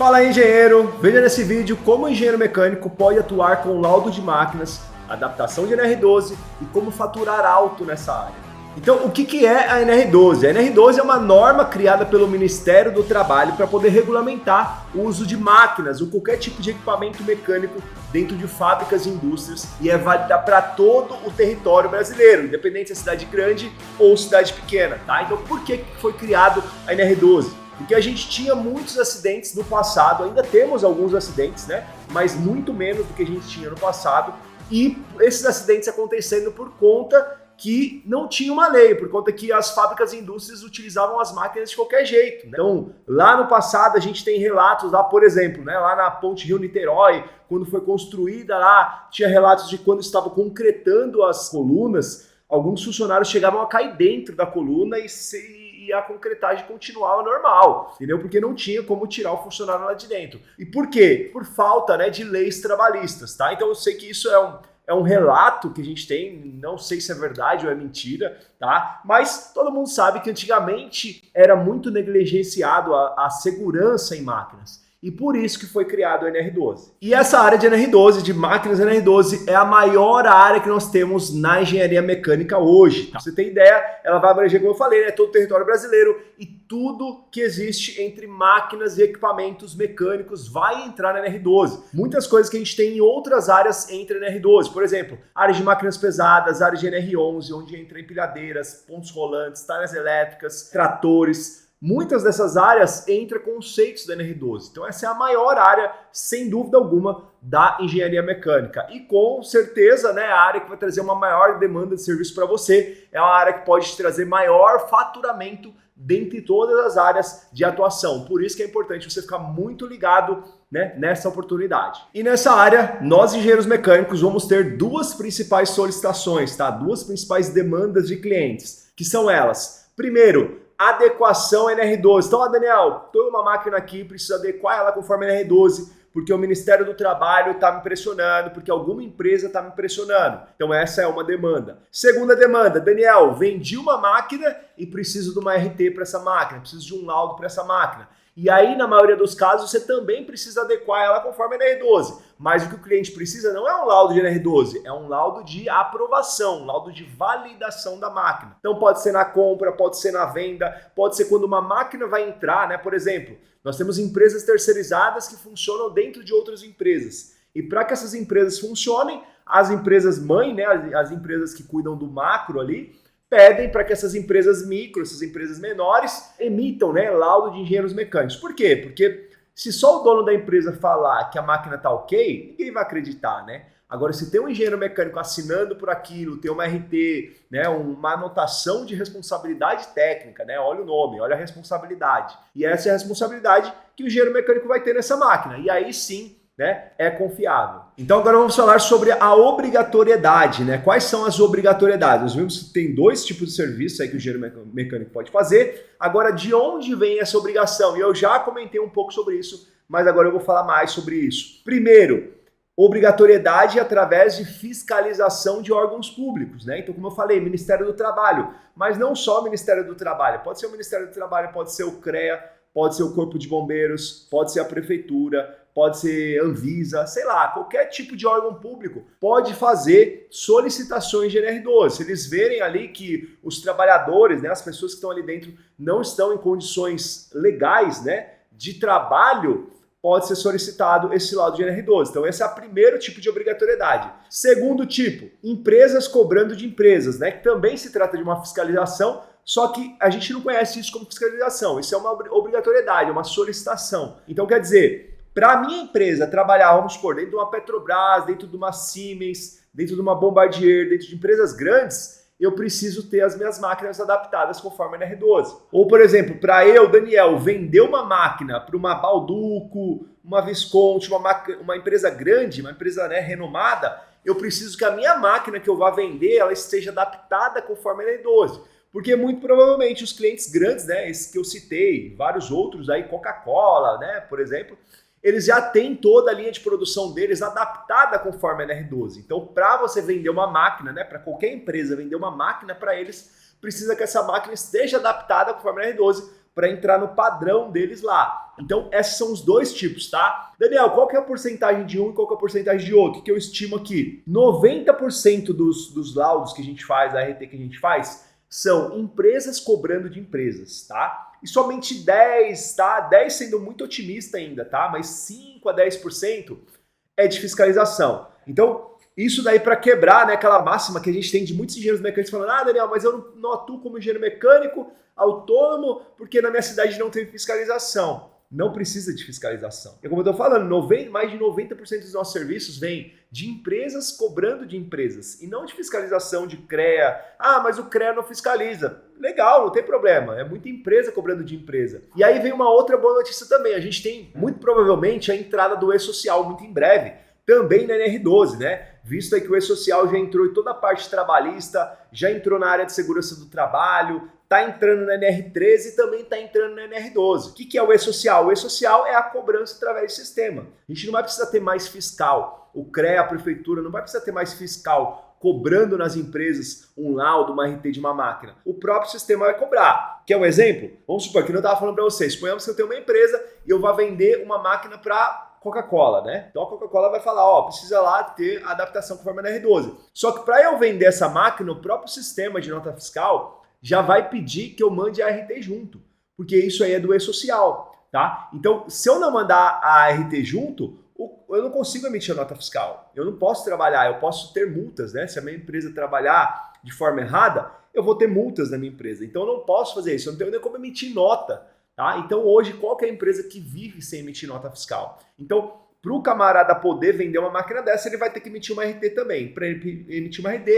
Fala aí, engenheiro! Veja nesse vídeo como o engenheiro mecânico pode atuar com laudo de máquinas, adaptação de NR12 e como faturar alto nessa área. Então, o que é a NR12? A NR12 é uma norma criada pelo Ministério do Trabalho para poder regulamentar o uso de máquinas ou qualquer tipo de equipamento mecânico dentro de fábricas e indústrias e é válida para todo o território brasileiro, independente se é cidade grande ou cidade pequena, tá? Então, por que foi criado a NR12? Porque a gente tinha muitos acidentes no passado, ainda temos alguns acidentes, né? Mas muito menos do que a gente tinha no passado. E esses acidentes acontecendo por conta que não tinha uma lei, por conta que as fábricas e indústrias utilizavam as máquinas de qualquer jeito, né? Então, lá no passado a gente tem relatos lá, por exemplo, né, lá na Ponte Rio-Niterói, quando foi construída lá, tinha relatos de quando estava concretando as colunas, alguns funcionários chegavam a cair dentro da coluna e a concretagem continuava normal, entendeu? Porque não tinha como tirar o funcionário lá de dentro. E por quê? Por falta, né, de leis trabalhistas, tá? Então eu sei que isso é um relato que a gente tem, não sei se é verdade ou é mentira, tá? Mas todo mundo sabe que antigamente era muito negligenciado a segurança em máquinas. E por isso que foi criado o NR12. E essa área de NR12, de máquinas NR12, é a maior área que nós temos na engenharia mecânica hoje. Pra você ter ideia, ela vai abranger, como eu falei, né, todo o território brasileiro e tudo que existe entre máquinas e equipamentos mecânicos vai entrar na NR12. Muitas coisas que a gente tem em outras áreas entram na NR12. Por exemplo, áreas de máquinas pesadas, áreas de NR11, onde entra empilhadeiras, pontos rolantes, talhas elétricas, tratores. Muitas dessas áreas entram conceitos da NR12. Então essa é a maior área, sem dúvida alguma, da engenharia mecânica. E com certeza, né, a área que vai trazer uma maior demanda de serviço para você, é uma área que pode te trazer maior faturamento dentre todas as áreas de atuação. Por isso que é importante você ficar muito ligado, né, nessa oportunidade. E nessa área, nós engenheiros mecânicos vamos ter duas principais solicitações, tá? Duas principais demandas de clientes, que são elas. Primeiro, adequação NR12. Então, Daniel, tenho uma máquina aqui, preciso adequar ela conforme NR12, porque o Ministério do Trabalho está me pressionando, porque alguma empresa está me pressionando. Então, essa é uma demanda. Segunda demanda, Daniel, vendi uma máquina e preciso de uma RT para essa máquina, preciso de um laudo para essa máquina. E aí, na maioria dos casos, você também precisa adequar ela conforme a NR12. Mas o que o cliente precisa não é um laudo de NR12, é um laudo de aprovação, um laudo de validação da máquina. Então pode ser na compra, pode ser na venda, pode ser quando uma máquina vai entrar, né? Por exemplo, nós temos empresas terceirizadas que funcionam dentro de outras empresas. E para que essas empresas funcionem, as empresas mãe, né? As empresas que cuidam do macro ali, pedem para que essas empresas micro, essas empresas menores, emitam, né, laudo de engenheiros mecânicos. Por quê? Porque se só o dono da empresa falar que a máquina está ok, ninguém vai acreditar, né? Agora, se tem um engenheiro mecânico assinando por aquilo, tem uma RT, né, uma anotação de responsabilidade técnica, né? Olha o nome, olha a responsabilidade. E essa é a responsabilidade que o engenheiro mecânico vai ter nessa máquina. E aí sim, né, é confiável. Então agora vamos falar sobre a obrigatoriedade, né? Quais são as obrigatoriedades? Nós vimos que tem dois tipos de serviço aí que o engenheiro mecânico pode fazer. Agora, de onde vem essa obrigação? E eu já comentei um pouco sobre isso, mas agora eu vou falar mais sobre isso. Primeiro, obrigatoriedade através de fiscalização de órgãos públicos, né? Então, como eu falei, Ministério do Trabalho, mas não só o Ministério do Trabalho. Pode ser o Ministério do Trabalho, pode ser o CREA, pode ser o Corpo de Bombeiros, pode ser a Prefeitura, pode ser Anvisa, sei lá, qualquer tipo de órgão público pode fazer solicitações de NR12. Se eles verem ali que os trabalhadores, né, as pessoas que estão ali dentro não estão em condições legais, né, de trabalho, pode ser solicitado esse laudo de NR12. Então esse é o primeiro tipo de obrigatoriedade. Segundo tipo, empresas cobrando de empresas, né, que também se trata de uma fiscalização, só que a gente não conhece isso como fiscalização. Isso é uma obrigatoriedade, é uma solicitação. Então quer dizer, para a minha empresa trabalhar, vamos supor, dentro de uma Petrobras, dentro de uma Siemens, dentro de uma Bombardier, dentro de empresas grandes, eu preciso ter as minhas máquinas adaptadas conforme a NR12. Ou, por exemplo, para eu, Daniel, vender uma máquina para uma Balduco, uma Visconti, uma empresa grande, uma empresa, né, renomada, eu preciso que a minha máquina que eu vá vender, ela esteja adaptada conforme a NR12. Porque muito provavelmente os clientes grandes, né, esses que eu citei, vários outros aí, Coca-Cola, né, por exemplo, eles já têm toda a linha de produção deles adaptada conforme a NR12. Então, para você vender uma máquina, né, para qualquer empresa vender uma máquina para eles, precisa que essa máquina esteja adaptada conforme a NR12 para entrar no padrão deles lá. tá? Então, esses são os dois tipos, tá? Daniel, qual que é a porcentagem de um e qual que é a porcentagem de outro? Que eu estimo aqui, 90% dos laudos que a gente faz, da RT que a gente faz, são empresas cobrando de empresas, tá? E somente 10, tá? 10 sendo muito otimista ainda, tá? Mas 5 a 10% é de fiscalização. Então, isso daí para quebrar, né, aquela máxima que a gente tem de muitos engenheiros mecânicos falando: ah, Daniel, mas eu não atuo como engenheiro mecânico autônomo porque na minha cidade não tem fiscalização. Não precisa de fiscalização. E como eu estou falando, mais de 90% dos nossos serviços vêm de empresas cobrando de empresas e não de fiscalização de CREA. Ah, mas o CREA não fiscaliza. Legal, não tem problema. É muita empresa cobrando de empresa. E aí vem uma outra boa notícia também. A gente tem, muito provavelmente, a entrada do E-Social muito em breve, também na NR12, né? Visto aí que o E-Social já entrou em toda a parte trabalhista, já entrou na área de segurança do trabalho, está entrando na NR13 e também está entrando na NR12. O que é o E-Social? O E-Social é a cobrança através do sistema. A gente não vai precisar ter mais fiscal. O CREA, a prefeitura, não vai precisar ter mais fiscal cobrando nas empresas um laudo, uma RT de uma máquina. O próprio sistema vai cobrar. Quer um exemplo? Vamos supor que eu estava falando para vocês. Suponhamos que eu tenho uma empresa e eu vou vender uma máquina para Coca-Cola, né? Então a Coca-Cola vai falar, ó, precisa lá ter adaptação conforme a NR12. Só que para eu vender essa máquina, o próprio sistema de nota fiscal já vai pedir que eu mande a RT junto, porque isso aí é do E-Social, tá? Então, se eu não mandar a RT junto, eu não consigo emitir a nota fiscal. Eu não posso trabalhar, eu posso ter multas, né? Se a minha empresa trabalhar de forma errada, eu vou ter multas na minha empresa. Então, eu não posso fazer isso, eu não tenho nem como emitir nota. Tá? Então hoje, qual que é a empresa que vive sem emitir nota fiscal? Então, para o camarada poder vender uma máquina dessa, ele vai ter que emitir uma RT também. Para ele emitir uma RT,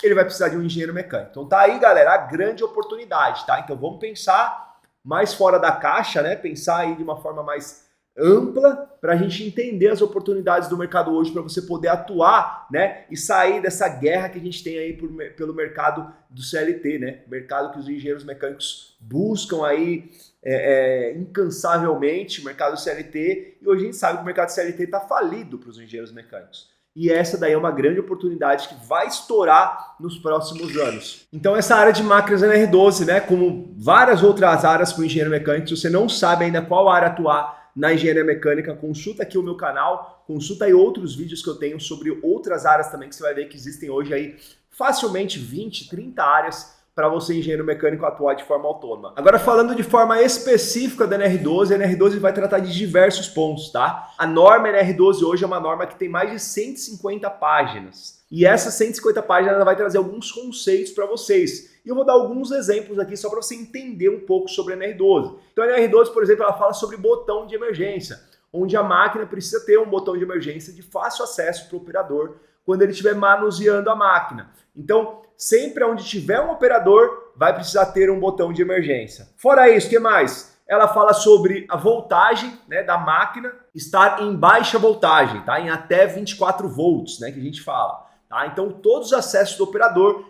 ele vai precisar de um engenheiro mecânico. Então tá aí, galera, a grande oportunidade, tá? Então vamos pensar mais fora da caixa, né? Pensar aí de uma forma mais ampla para a gente entender as oportunidades do mercado hoje, para você poder atuar, né, e sair dessa guerra que a gente tem aí pelo mercado do CLT, né, mercado que os engenheiros mecânicos buscam aí incansavelmente, o mercado CLT, e hoje a gente sabe que o mercado CLT está falido para os engenheiros mecânicos. E essa daí é uma grande oportunidade que vai estourar nos próximos anos. Então essa área de máquinas NR12, né, como várias outras áreas com engenheiro mecânico, se você não sabe ainda qual área atuar na engenharia mecânica, consulta aqui o meu canal, consulta aí outros vídeos que eu tenho sobre outras áreas também, que você vai ver que existem hoje aí facilmente 20, 30 áreas para você, engenheiro mecânico, atuar de forma autônoma. Agora, falando de forma específica da NR12, a NR12 vai tratar de diversos pontos, tá? A norma NR12 hoje é uma norma que tem mais de 150 páginas. E essas 150 páginas ela vai trazer alguns conceitos para vocês. E eu vou dar alguns exemplos aqui só para você entender um pouco sobre a NR12. Então a NR12, por exemplo, ela fala sobre botão de emergência, onde a máquina precisa ter um botão de emergência de fácil acesso para o operador quando ele estiver manuseando a máquina. Então, sempre onde tiver um operador, vai precisar ter um botão de emergência. Fora isso, o que mais? Ela fala sobre a voltagem, né, da máquina estar em baixa voltagem, tá? Em até 24 volts, né, que a gente fala. Tá? Então, todos os acessos do operador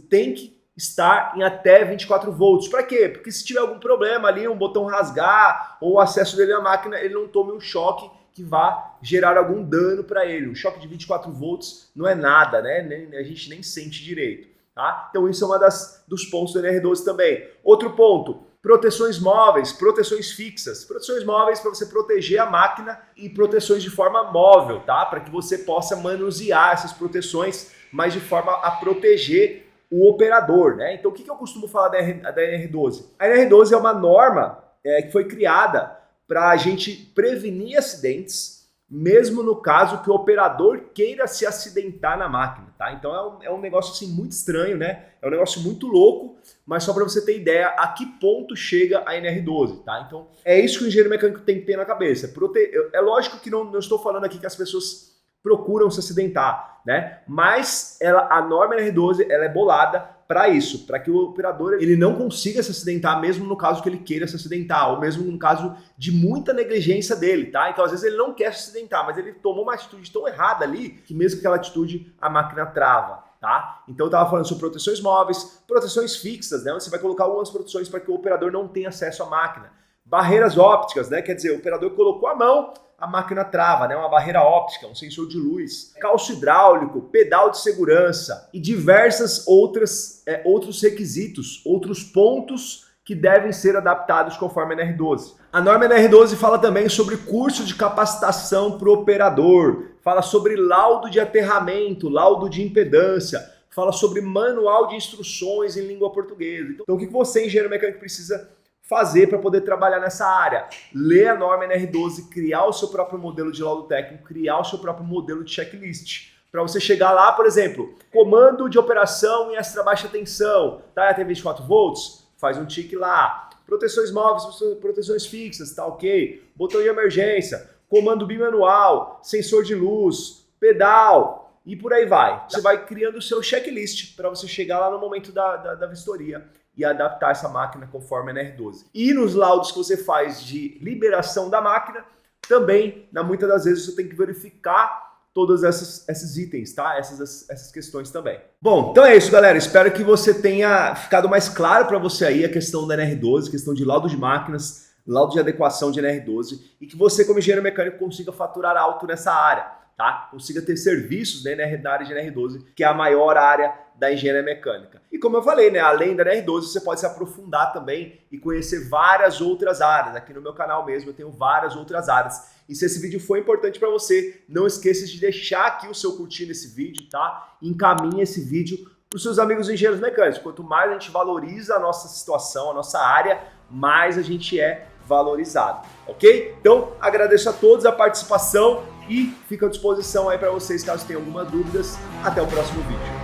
têm que estar em até 24 volts. Para quê? Porque se tiver algum problema ali, um botão rasgar ou o acesso dele à máquina, ele não tome um choque que vá gerar algum dano para ele. Um choque de 24 volts não é nada, né? A gente nem sente direito. Tá? Então isso é uma dos pontos do NR12 também. Outro ponto, proteções móveis, proteções fixas. Proteções móveis para você proteger a máquina e proteções de forma móvel, tá? Para que você possa manusear essas proteções, mas de forma a proteger o operador, né? Então o que eu costumo falar da NR12? A NR12 é uma norma que foi criada para a gente prevenir acidentes, mesmo no caso que o operador queira se acidentar na máquina, tá? Então é um negócio assim muito estranho, né? É um negócio muito louco, mas só para você ter ideia a que ponto chega a NR12, tá? Então é isso que o engenheiro mecânico tem que ter na cabeça. É lógico que não estou falando aqui que as pessoas procuram se acidentar, né? Mas a norma NR12 ela é bolada para isso, para que o operador ele não consiga se acidentar, mesmo no caso que ele queira se acidentar, ou mesmo no caso de muita negligência dele, tá? Então às vezes ele não quer se acidentar, mas ele tomou uma atitude tão errada ali, que mesmo aquela atitude a máquina trava, tá? Então eu estava falando sobre proteções móveis, proteções fixas, né? Você vai colocar algumas proteções para que o operador não tenha acesso à máquina. Barreiras ópticas, né? Quer dizer, o operador colocou a mão, a máquina trava, né? Uma barreira óptica, um sensor de luz, calço hidráulico, pedal de segurança e diversas outros requisitos, outros pontos que devem ser adaptados conforme a NR12. A norma NR12 fala também sobre curso de capacitação para o operador, fala sobre laudo de aterramento, laudo de impedância, fala sobre manual de instruções em língua portuguesa. Então o que você, engenheiro mecânico, precisa fazer para poder trabalhar nessa área? Ler a norma NR12, criar o seu próprio modelo de laudo técnico, criar o seu próprio modelo de checklist. Para você chegar lá, por exemplo, comando de operação em extra baixa tensão, tá? Até 24 volts, faz um tique lá. Proteções móveis, proteções fixas, tá ok. Botão de emergência, comando bimanual, sensor de luz, pedal e por aí vai. Você vai criando o seu checklist para você chegar lá no momento da vistoria e adaptar essa máquina conforme a NR12. E nos laudos que você faz de liberação da máquina, também, muitas das vezes, você tem que verificar todos esses itens, tá? Essas questões também. Bom, então é isso, galera. Espero que você tenha ficado mais claro para você aí a questão da NR12, questão de laudo de máquinas, laudo de adequação de NR12, e que você, como engenheiro mecânico, consiga faturar alto nessa área, tá? Consiga ter serviços, né, na área de NR12, que é a maior área da engenharia mecânica. E como eu falei, né, além da NR12, você pode se aprofundar também e conhecer várias outras áreas. Aqui no meu canal mesmo eu tenho várias outras áreas. E se esse vídeo foi importante para você, não esqueça de deixar aqui o seu curtir nesse vídeo, tá? Encaminhe esse vídeo para os seus amigos engenheiros mecânicos. Quanto mais a gente valoriza a nossa situação, a nossa área, mais a gente é valorizado, ok? Então, agradeço a todos a participação e fico à disposição aí para vocês caso tenham algumas dúvidas. Até o próximo vídeo.